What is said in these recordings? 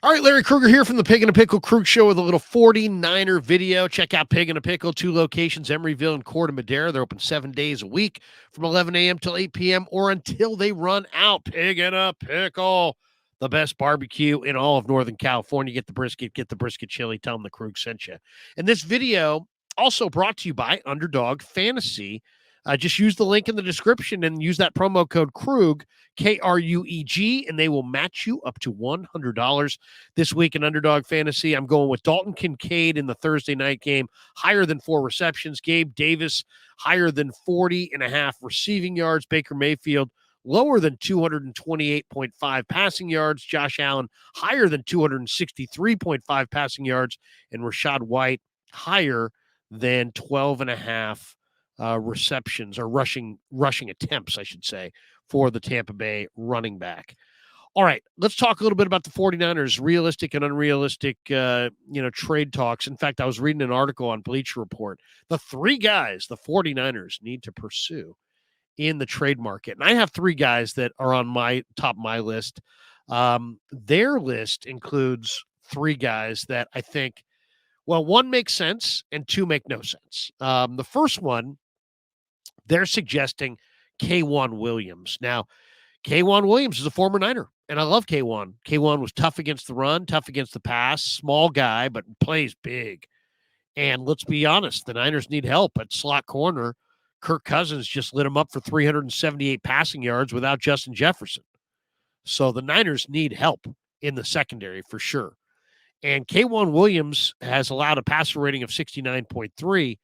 All right, Larry Krueger here from the Pig and a Pickle Krug Show with a little 49er video. Check out Pig and a Pickle, 2 locations, Emeryville and Corte Madera. They're open 7 days a week from 11 a.m. till 8 p.m. or until they run out. Pig and a Pickle, the best barbecue in all of Northern California. Get the brisket chili. Tell them the Krug sent you. And this video also brought to you by Underdog Fantasy. Just use the link in the description and use that promo code Krug, K-R-U-E-G, and they will match you up to $100 this week in Underdog Fantasy. I'm going with Dalton Kincaid in the Thursday night game, higher than 4 receptions. Gabe Davis, higher than 40.5 receiving yards. Baker Mayfield, lower than 228.5 passing yards. Josh Allen, higher than 263.5 passing yards. And Rashad White, higher than 12.5 receptions or rushing attempts, I should say, for the Tampa Bay running back. All right, let's talk a little bit about the 49ers, realistic and unrealistic, trade talks. In fact, I was reading an article on Bleacher Report. The 3 guys the 49ers need to pursue in the trade market. And I have 3 guys that are on my list. Their list includes 3 guys that I think, well, 1 makes sense and 2 make no sense. The first one, they're suggesting Kwan Williams. Now, Kwan Williams is a former Niner, and I love Kwan. Kwan was tough against the run, tough against the pass, small guy, but plays big. And let's be honest, the Niners need help at slot corner. Kirk Cousins just lit him up for 378 passing yards without Justin Jefferson. So the Niners need help in the secondary for sure. And Kwan Williams has allowed a passer rating of 69.3.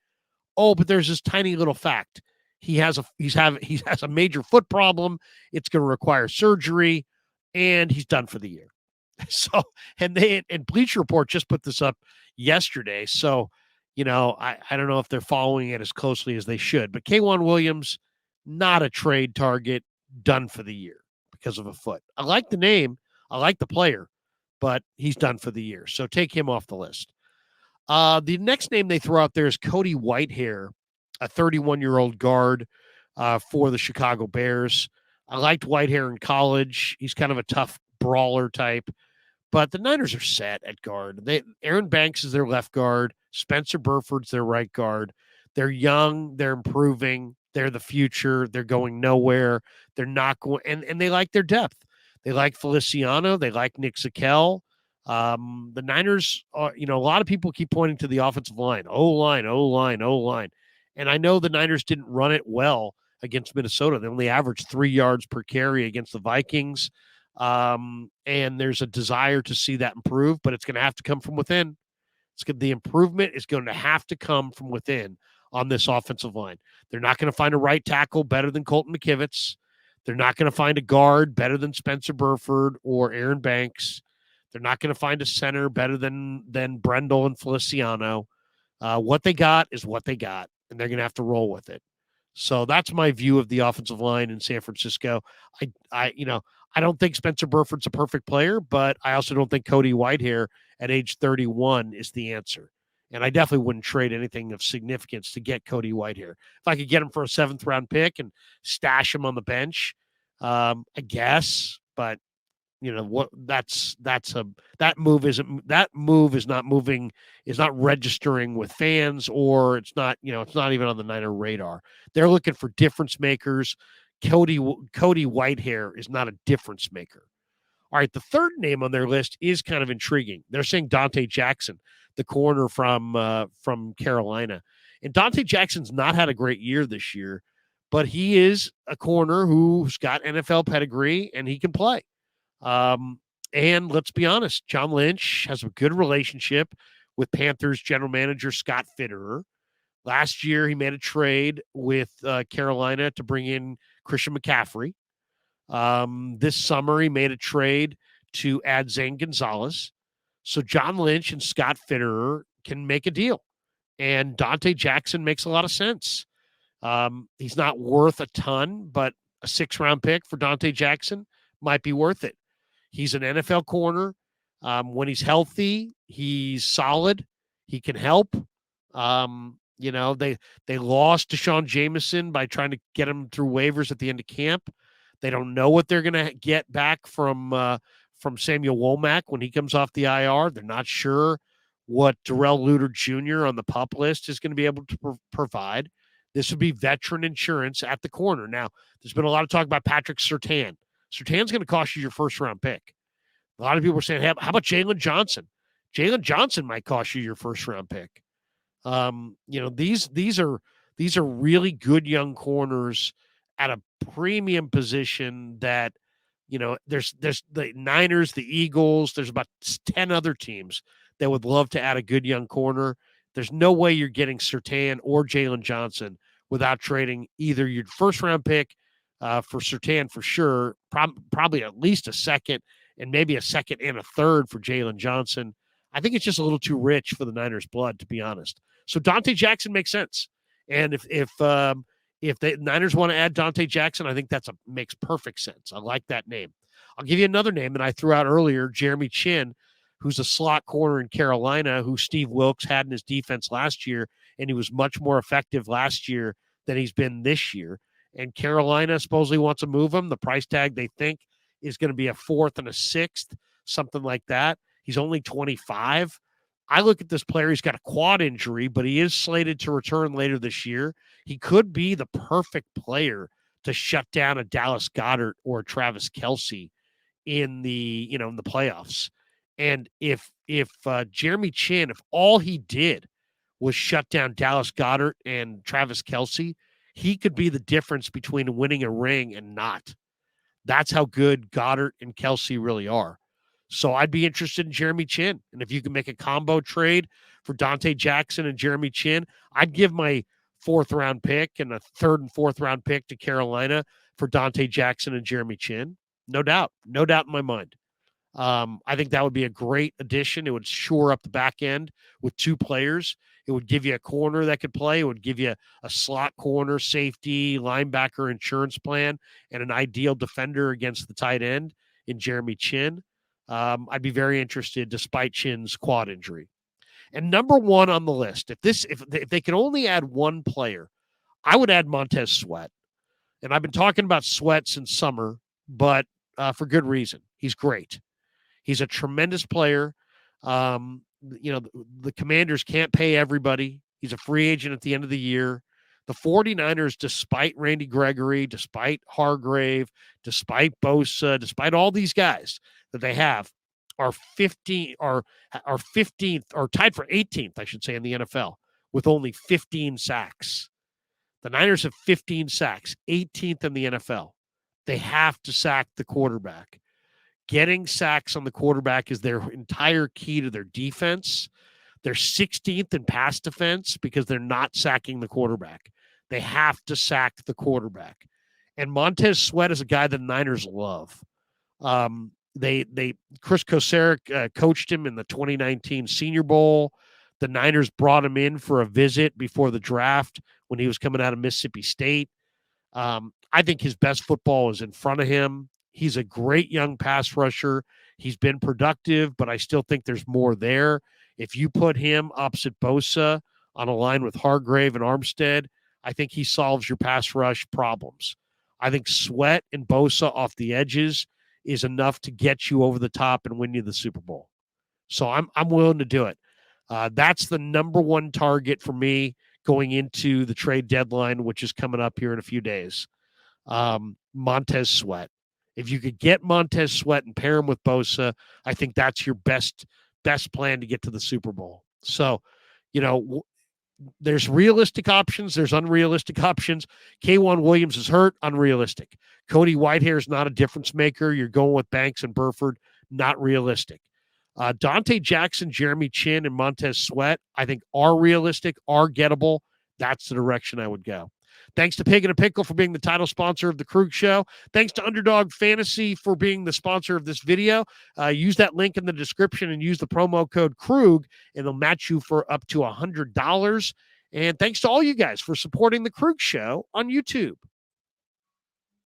Oh, but there's this tiny little fact. He has a major foot problem. It's going to require surgery, and he's done for the year. So, and Bleacher Report just put this up yesterday. So, I don't know if they're following it as closely as they should. But Kwan Williams, not a trade target, done for the year because of a foot. I like the name, I like the player, but he's done for the year. So take him off the list. The next name they throw out there is Cody Whitehair, a 31-year-old guard for the Chicago Bears. I liked Whitehair in college. He's kind of a tough brawler type, but the Niners are set at guard. Aaron Banks is their left guard. Spencer Burford's their right guard. They're young. They're improving. They're the future. They're going nowhere. They're not going, and they like their depth. They like Feliciano. They like Nick Zakelj. The Niners are, a lot of people keep pointing to the offensive line, O-line. And I know the Niners didn't run it well against Minnesota. They only averaged 3 yards per carry against the Vikings. And there's a desire to see that improve, but it's going to have to come from within. The improvement is going to have to come from within on this offensive line. They're not going to find a right tackle better than Colton McKivitz. They're not going to find a guard better than Spencer Burford or Aaron Banks. They're not going to find a center better than Brendel and Feliciano. What they got is what they got, and they're going to have to roll with it. So that's my view of the offensive line in San Francisco. I don't think Spencer Burford's a perfect player, but I also don't think Cody Whitehair at age 31 is the answer. And I definitely wouldn't trade anything of significance to get Cody Whitehair. If I could get him for a 7th-round pick and stash him on the bench, I guess. But what? That move is not registering with fans, or it's not even on the Niner radar. They're looking for difference makers. Cody Whitehair is not a difference maker. All right, the third name on their list is kind of intriguing. They're saying Dante Jackson, the corner from Carolina. And Dante Jackson's not had a great year this year, but he is a corner who's got NFL pedigree and he can play. And let's be honest, John Lynch has a good relationship with Panthers general manager Scott Fitterer. Last year, he made a trade with Carolina to bring in Christian McCaffrey. This summer, he made a trade to add Zane Gonzalez. So John Lynch and Scott Fitterer can make a deal. And Dante Jackson makes a lot of sense. He's not worth a ton, but a 6th-round pick for Dante Jackson might be worth it. He's an NFL corner. When he's healthy, he's solid. He can help. They lost Deshaun Jameson by trying to get him through waivers at the end of camp. They don't know what they're going to get back from from Samuel Womack when he comes off the IR. They're not sure what Darrell Luter Jr. on the PUP list is going to be able to provide. This would be veteran insurance at the corner. Now, there's been a lot of talk about Patrick Surtain. Surtain's going to cost you your first-round pick. A lot of people are saying, hey, how about Jalen Johnson? Jalen Johnson might cost you your first-round pick. These are really good young corners at a premium position that, there's the Niners, the Eagles, there's about 10 other teams that would love to add a good young corner. There's no way you're getting Surtain or Jalen Johnson without trading either your first-round pick for Surtain for sure, probably at least a second, and maybe a second and a third for Jalen Johnson. I think it's just a little too rich for the Niners' blood, to be honest. So Dante Jackson makes sense. And if the Niners want to add Dante Jackson, I think makes perfect sense. I like that name. I'll give you another name that I threw out earlier, Jeremy Chin, who's a slot corner in Carolina, who Steve Wilkes had in his defense last year, and he was much more effective last year than he's been this year. And Carolina supposedly wants to move him. The price tag they think is going to be a fourth and a sixth, something like that. He's only 25. I look at this player. He's got a quad injury, but he is slated to return later this year. He could be the perfect player to shut down a Dallas Goedert or a Travis Kelce in the playoffs. And if Jeremy Chin, if all he did was shut down Dallas Goedert and Travis Kelce, he could be the difference between winning a ring and not. That's how good Goddard and Kelce really are. So I'd be interested in Jeremy Chin. And if you can make a combo trade for Dante Jackson and Jeremy Chin, I'd give my fourth-round pick and a third and fourth-round pick to Carolina for Dante Jackson and Jeremy Chin. No doubt. No doubt in my mind. I think that would be a great addition. It would shore up the back end with two players. It would give you a corner that could play. It would give you a slot corner, safety, linebacker insurance plan, and an ideal defender against the tight end in Jeremy Chin. I'd be very interested despite Chin's quad injury. And number one on the list, if they can only add one player, I would add Montez Sweat. And I've been talking about Sweat since summer, but for good reason. He's great. He's a tremendous player. The Commanders can't pay everybody. He's a free agent at the end of the year. The 49ers, despite Randy Gregory, despite Hargrave, despite Bosa, despite all these guys that they have, are 15th or tied for 18th, I should say, in the NFL with only 15 sacks. The Niners have 15 sacks, 18th in the NFL. They have to sack the quarterback. Getting sacks on the quarterback is their entire key to their defense. They're 16th in pass defense because they're not sacking the quarterback. They have to sack the quarterback. And Montez Sweat is a guy that the Niners love. Chris Kocurek coached him in the 2019 Senior Bowl. The Niners brought him in for a visit before the draft when he was coming out of Mississippi State. I think his best football is in front of him. He's a great young pass rusher. He's been productive, but I still think there's more there. If you put him opposite Bosa on a line with Hargrave and Armstead, I think he solves your pass rush problems. I think Sweat and Bosa off the edges is enough to get you over the top and win you the Super Bowl. So I'm willing to do it. That's the number one target for me going into the trade deadline, which is coming up here in a few days. Montez Sweat. If you could get Montez Sweat and pair him with Bosa, I think that's your best plan to get to the Super Bowl. So, there's realistic options. There's unrealistic options. Kwan Williams is hurt. Unrealistic. Cody Whitehair is not a difference maker. You're going with Banks and Burford. Not realistic. Dante Jackson, Jeremy Chin, and Montez Sweat, I think are realistic, are gettable. That's the direction I would go. Thanks to Pig and a Pickle for being the title sponsor of the Krug Show. Thanks to Underdog Fantasy for being the sponsor of this video. Use that link in the description and use the promo code Krug, and they'll match you for up to $100. And thanks to all you guys for supporting the Krug Show on YouTube.